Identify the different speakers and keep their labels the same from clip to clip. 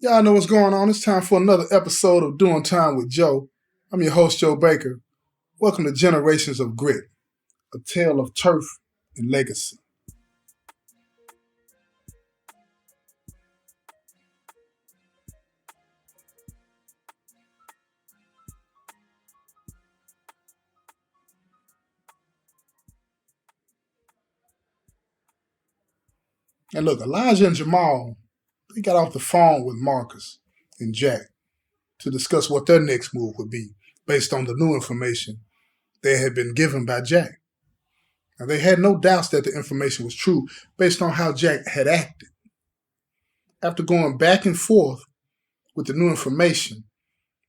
Speaker 1: Y'all know what's going on. It's time for another episode of Doing Time with Joe. I'm your host, Joe Baker. Welcome to Generations of Grit, a tale of turf and legacy. And look, Elijah and Jamal, they got off the phone with Marcus and Jack to discuss what their next move would be based on the new information they had been given by Jack. Now, they had no doubts that the information was true based on how Jack had acted. After going back and forth with the new information,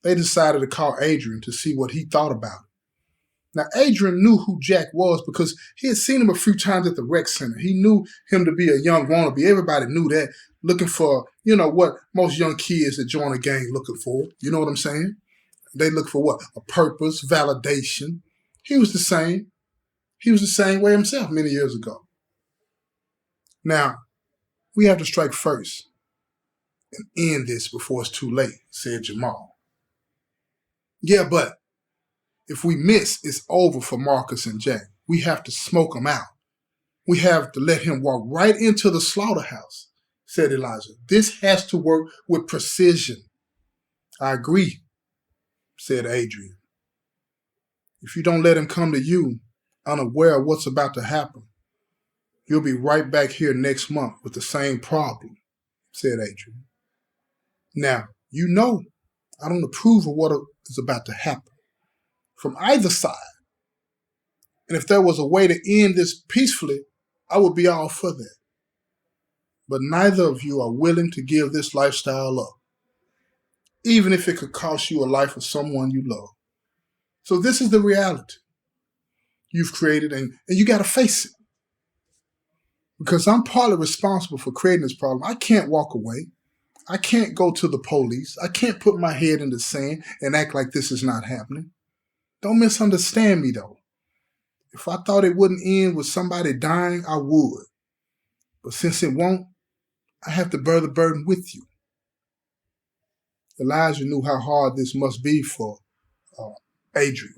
Speaker 1: they decided to call Adrian to see what he thought about it. Now, Adrian knew who Jack was because he had seen him a few times at the rec center. He knew him to be a young wannabe. Everybody knew that, looking for, what most young kids that join a gang looking for. You know what I'm saying? They look for what? A purpose, validation. He was the same. He was the same way himself many years ago. Now, we have to strike first and end this before it's too late, said Jamal. Yeah, but if we miss, it's over for Marcus and Jack. We have to smoke him out. We have to let him walk right into the slaughterhouse, said Elijah. This has to work with precision. I agree, said Adrian. If you don't let him come to you, unaware of what's about to happen, you'll be right back here next month with the same problem, said Adrian. Now, I don't approve of what is about to happen from either side. And if there was a way to end this peacefully, I would be all for that. But neither of you are willing to give this lifestyle up, even if it could cost you a life of someone you love. So this is the reality you've created, and you got to face it. Because I'm partly responsible for creating this problem. I can't walk away. I can't go to the police. I can't put my head in the sand and act like this is not happening. Don't misunderstand me, though. If I thought it wouldn't end with somebody dying, I would. But since it won't, I have to bear the burden with you. Elijah knew how hard this must be for Adrian.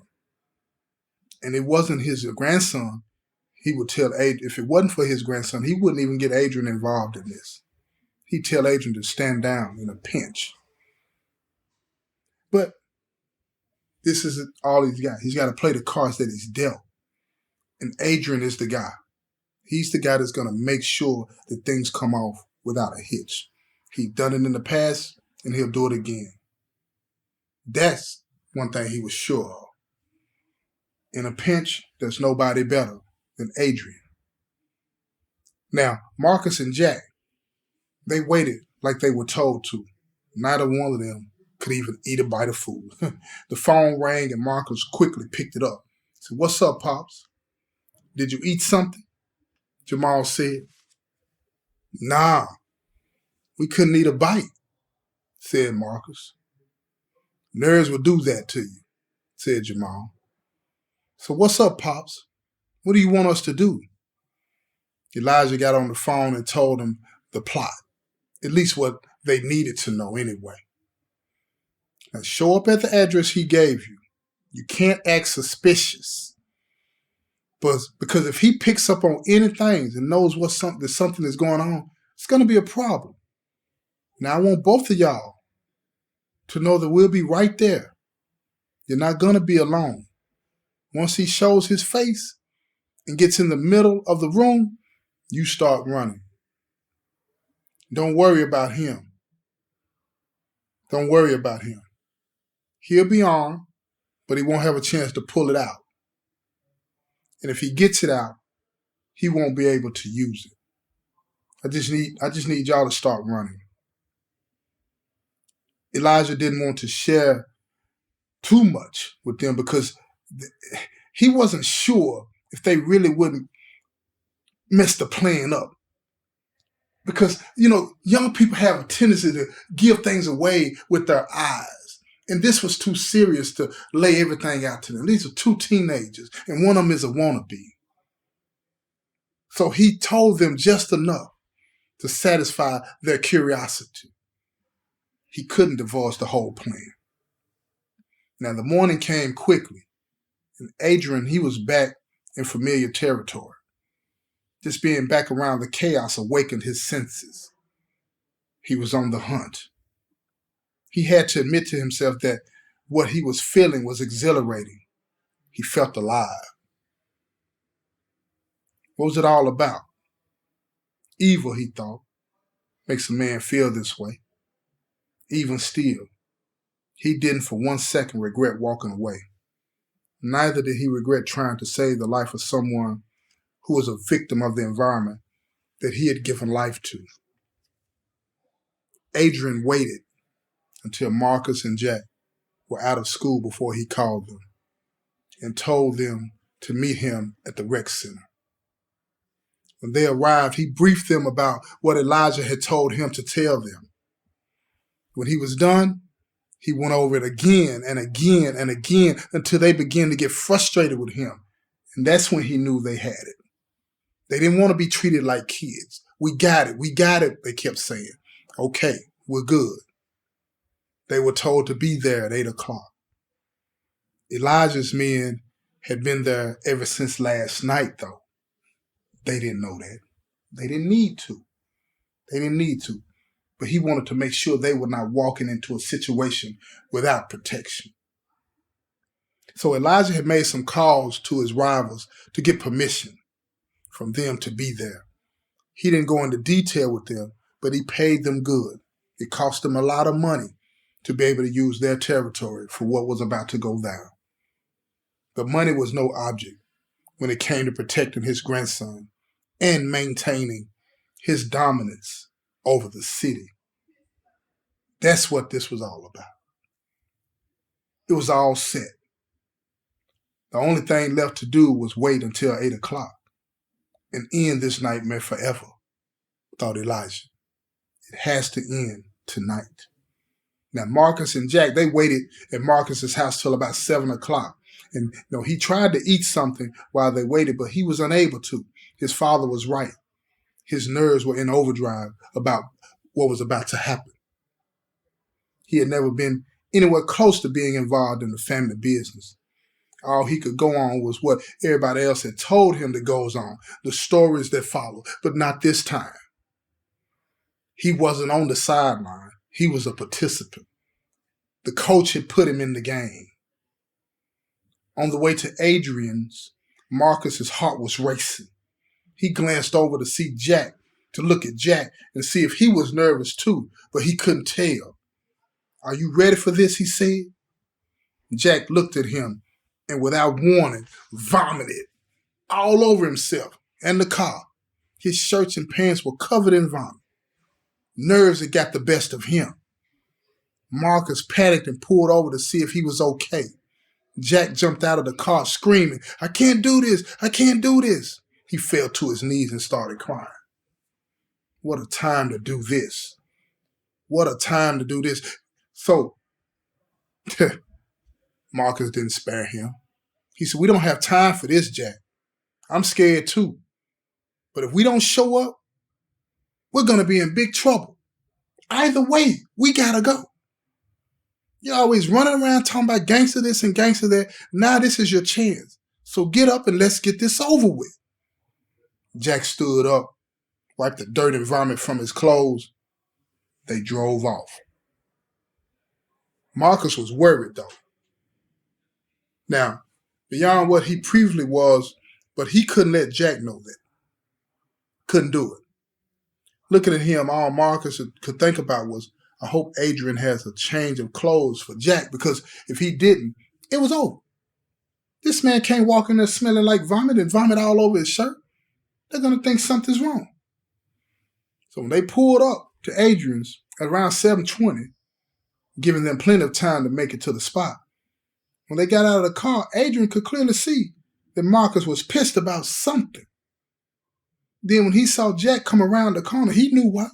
Speaker 1: And it wasn't his grandson. He would tell Adrian, if it wasn't for his grandson, he wouldn't even get Adrian involved in this. He'd tell Adrian to stand down in a pinch. But this isn't all he's got. He's got to play the cards that he's dealt. And Adrian is the guy. He's the guy that's going to make sure that things come off without a hitch. He's done it in the past, and he'll do it again. That's one thing he was sure of. In a pinch, there's nobody better than Adrian. Now, Marcus and Jack, they waited like they were told to. Neither one of them could even eat a bite of food. The phone rang and Marcus quickly picked it up. Said, "What's up, Pops? Did you eat something?" Jamal said. "Nah, we couldn't eat a bite," said Marcus. "Nerves will do that to you," said Jamal. "So what's up, Pops? What do you want us to do?" Elijah got on the phone and told him the plot, at least what they needed to know anyway. Now, show up at the address he gave you. You can't act suspicious. But because if he picks up on anything and knows that something is going on, it's going to be a problem. Now, I want both of y'all to know that we'll be right there. You're not going to be alone. Once he shows his face and gets in the middle of the room, you start running. Don't worry about him. Don't worry about him. He'll be armed, but he won't have a chance to pull it out. And if he gets it out, he won't be able to use it. I just need y'all to start running. Elijah didn't want to share too much with them because he wasn't sure if they really wouldn't mess the plan up. Because, young people have a tendency to give things away with their eyes. And this was too serious to lay everything out to them. These are two teenagers, and one of them is a wannabe. So he told them just enough to satisfy their curiosity. he couldn't divulge the whole plan. Now, the morning came quickly, and Adrian, he was back in familiar territory. Just being back around the chaos awakened his senses. He was on the hunt. He had to admit to himself that what he was feeling was exhilarating. He felt alive. What was it all about? Evil, he thought, makes a man feel this way. Even still, he didn't for 1 second regret walking away. Neither did he regret trying to save the life of someone who was a victim of the environment that he had given life to. Adrian waited until Marcus and Jack were out of school before he called them and told them to meet him at the rec center. When they arrived, he briefed them about what Elijah had told him to tell them. When he was done, he went over it again and again and again until they began to get frustrated with him. And that's when he knew they had it. They didn't want to be treated like kids. We got it, they kept saying. Okay, we're good. They were told to be there at 8 o'clock. Elijah's men had been there ever since last night, though. They didn't know that. They didn't need to. But he wanted to make sure they were not walking into a situation without protection. So Elijah had made some calls to his rivals to get permission from them to be there. He didn't go into detail with them, but he paid them good. It cost them a lot of money to be able to use their territory for what was about to go down. But money was no object when it came to protecting his grandson and maintaining his dominance over the city. That's what this was all about. It was all set. The only thing left to do was wait until 8 o'clock and end this nightmare forever, thought Elijah. It has to end tonight. Now, Marcus and Jack, they waited at Marcus's house till about 7 o'clock. And he tried to eat something while they waited, but he was unable to. His father was right. His nerves were in overdrive about what was about to happen. He had never been anywhere close to being involved in the family business. All he could go on was what everybody else had told him that goes on, the stories that follow, but not this time. He wasn't on the sideline. He was a participant. The coach had put him in the game. On the way to Adrian's, Marcus's heart was racing. He glanced over to see Jack, to look at Jack and see if he was nervous too, but he couldn't tell. "Are you ready for this?" he said. Jack looked at him and without warning vomited all over himself and the car. His shirts and pants were covered in vomit. Nerves had got the best of him. Marcus panicked and pulled over to see if he was okay. Jack jumped out of the car screaming, "I can't do this! I can't do this!" He fell to his knees and started crying. What a time to do this. What a time to do this. So, Marcus didn't spare him. He said, "We don't have time for this, Jack. I'm scared too. But if we don't show up, we're going to be in big trouble. Either way, we got to go. You're always running around talking about gangster this and gangster that. Now this is your chance. So get up and let's get this over with." Jack stood up, wiped the dirt and vomit from his clothes. They drove off. Marcus was worried, though. Now, beyond what he previously was, but he couldn't let Jack know that. Couldn't do it. Looking at him, all Marcus could think about was, I hope Adrian has a change of clothes for Jack, because if he didn't, it was over. This man can't walk in there smelling like vomit and vomit all over his shirt. They're going to think something's wrong. So when they pulled up to Adrian's at around 7:20, giving them plenty of time to make it to the spot, when they got out of the car, Adrian could clearly see that Marcus was pissed about something. Then when he saw Jack come around the corner, he knew why.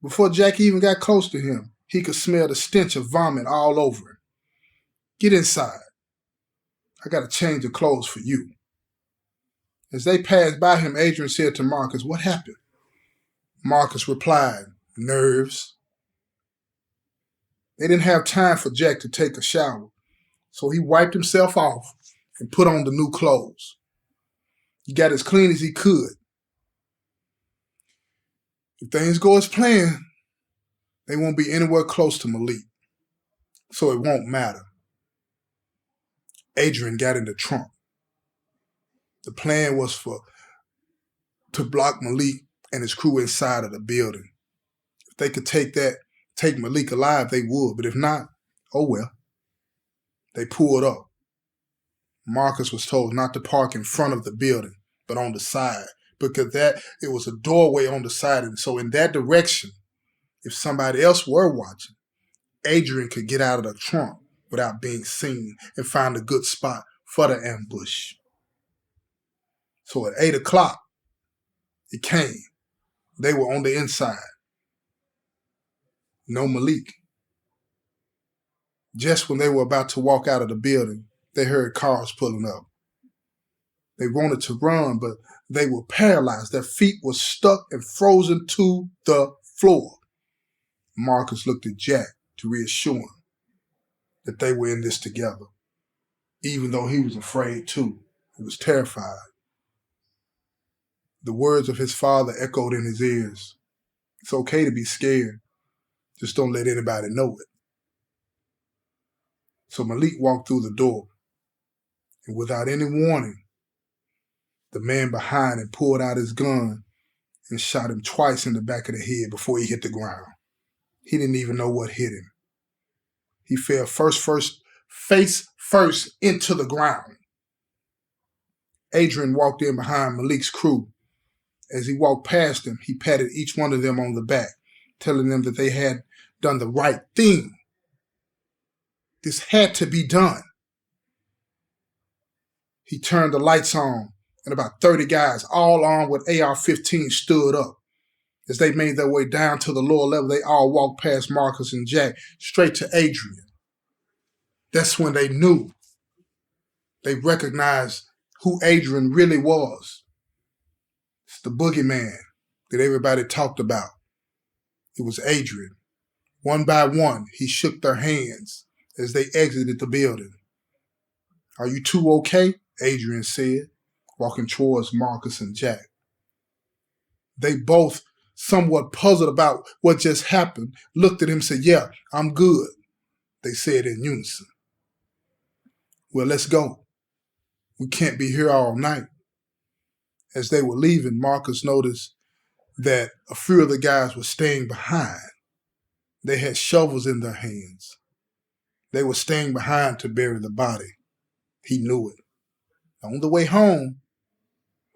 Speaker 1: Before Jack even got close to him, he could smell the stench of vomit all over him. "Get inside. I got a change of clothes for you." As they passed by him, Adrian said to Marcus, "What happened?" Marcus replied, "Nerves." They didn't have time for Jack to take a shower, so he wiped himself off and put on the new clothes. He got as clean as he could. If things go as planned, they won't be anywhere close to Malik, so it won't matter. Adrian got in the trunk. The plan was to block Malik and his crew inside of the building. If they could take Malik alive, they would, but if not, oh well. They pulled up. Marcus was told not to park in front of the building, but on the side, because it was a doorway on the side, and so in that direction, if somebody else were watching, Adrian could get out of the trunk without being seen and find a good spot for the ambush. So at 8 o'clock, it came. They were on the inside. No Malik. Just when they were about to walk out of the building, they heard cars pulling up. They wanted to run, but they were paralyzed. Their feet were stuck and frozen to the floor. Marcus looked at Jack to reassure him that they were in this together, even though he was afraid too. He was terrified. The words of his father echoed in his ears. It's okay to be scared. Just don't let anybody know it. So Malik walked through the door, and without any warning, the man behind him pulled out his gun and shot him twice in the back of the head before he hit the ground. He didn't even know what hit him. He fell face first into the ground. Adrian walked in behind Malik's crew. As he walked past them, he patted each one of them on the back, telling them that they had done the right thing. This had to be done. He turned the lights on, and about 30 guys, all armed with AR-15, stood up. As they made their way down to the lower level, they all walked past Marcus and Jack, straight to Adrian. That's when they knew. They recognized who Adrian really was. It's the boogeyman that everybody talked about. It was Adrian. One by one, he shook their hands as they exited the building. "Are you two okay?" Adrian said, walking towards Marcus and Jack. They both, somewhat puzzled about what just happened, looked at him and said, "Yeah, I'm good," they said in unison. "Well, let's go. We can't be here all night." As they were leaving, Marcus noticed that a few of the guys were staying behind. They had shovels in their hands. They were staying behind to bury the body. He knew it. On the way home,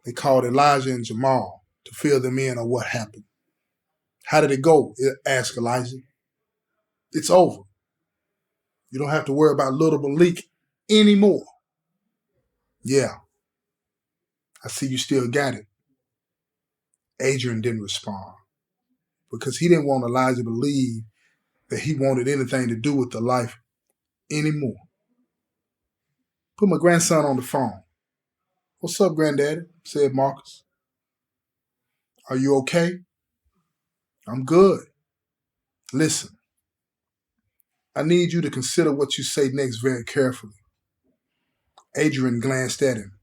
Speaker 1: they called Elijah and Jamal to fill them in on what happened. "How did it go?" asked Elijah. "It's over. You don't have to worry about little Malik anymore." "Yeah, I see you still got it." Adrian didn't respond because he didn't want Elijah to believe that he wanted anything to do with the life anymore. "Put my grandson on the phone." "What's up, Granddaddy?" said Marcus. "Are you okay?" "I'm good. Listen, I need you to consider what you say next very carefully." Adrian glanced at him.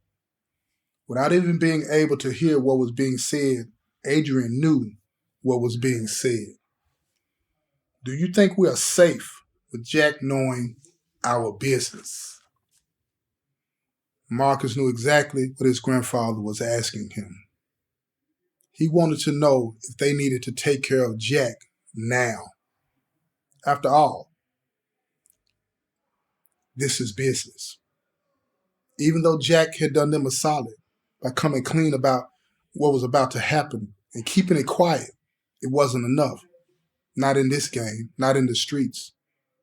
Speaker 1: Without even being able to hear what was being said, Adrian knew what was being said. "Do you think we are safe with Jack knowing our business?" Marcus knew exactly what his grandfather was asking him. He wanted to know if they needed to take care of Jack now. After all, this is business. Even though Jack had done them a solid by coming clean about what was about to happen and keeping it quiet, it wasn't enough. Not in this game, not in the streets.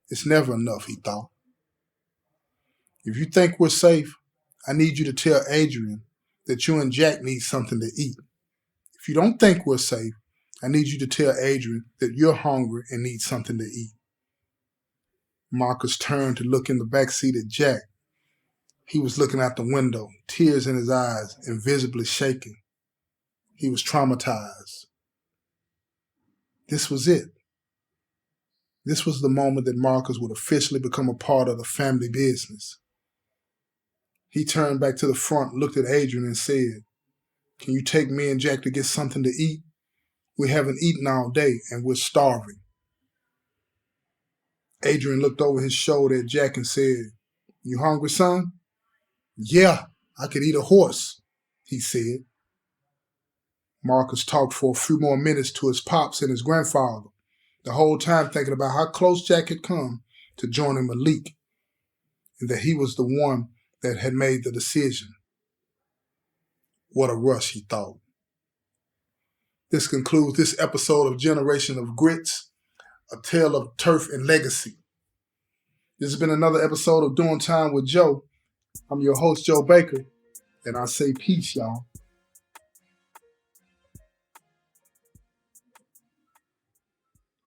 Speaker 1: It's never enough, he thought. "If you think we're safe, I need you to tell Adrian that you and Jack need something to eat. If you don't think we're safe, I need you to tell Adrian that you're hungry and need something to eat." Marcus turned to look in the back seat at Jack. He was looking out the window, tears in his eyes and visibly shaking. He was traumatized. This was it. This was the moment that Marcus would officially become a part of the family business. He turned back to the front, looked at Adrian and said, "Can you take me and Jack to get something to eat? We haven't eaten all day and we're starving." Adrian looked over his shoulder at Jack and said, "You hungry, son?" "Yeah, I could eat a horse," he said. Marcus talked for a few more minutes to his pops and his grandfather, the whole time thinking about how close Jack had come to joining Malik, and that he was the one that had made the decision. What a rush, he thought. This concludes this episode of Generation of Grits, a tale of turf and legacy. This has been another episode of Doing Time with Joe. I'm your host, Joe Baker, and I say peace, y'all.